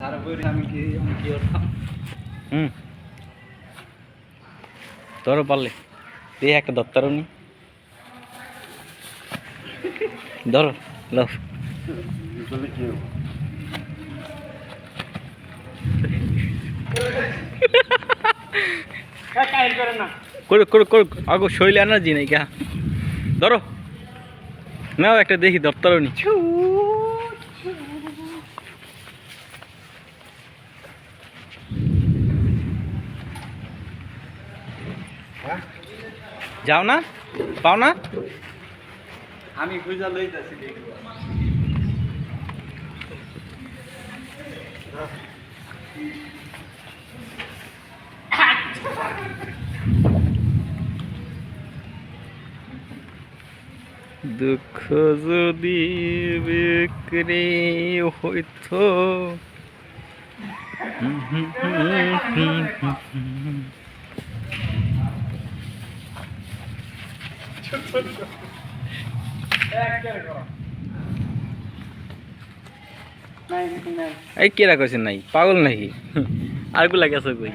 তারপরে আমি কি করতাম ধরো পারলে এই একটা দত্তারও নি ধরো লাভ করুক করুক করুক আগো শৈল এনার্জি নাই কা ধরো নাও একটা দেখি দত্তারও নি যাও না পাও না আমি খুঁজা লইতাছি দুঃখ যদি বিক্রি হইতো এই কেরা কইছেন নাই পাগল নাকি আর গুলা গেছে কই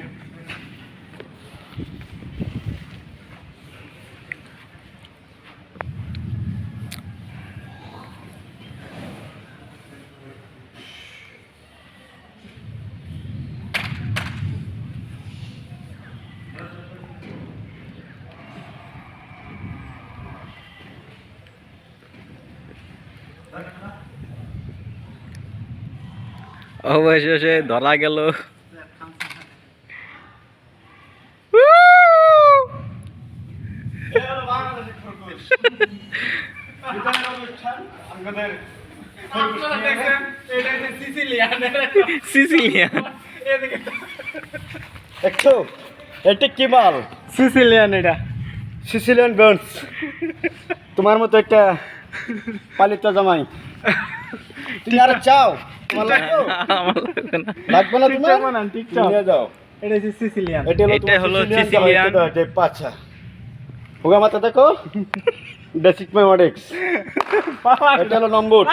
অবশেষে ধরা গেল সিসিলিয়ান একটু এটা কি মাল সিসিলিয়ান এটা সিসিলিয়ান বার্নস তোমার মতো একটা পালিত জামাই তুমি আর চাও তোমার লাগবে না তোমার নিয়ে যাও এটা সিসিলিয়ান এটা হলো সিসিলিয়ান এটা পাছা হোগা মাথা দেখো বেসিক ম্যাথমেটিক্স এটা হলো নম্বর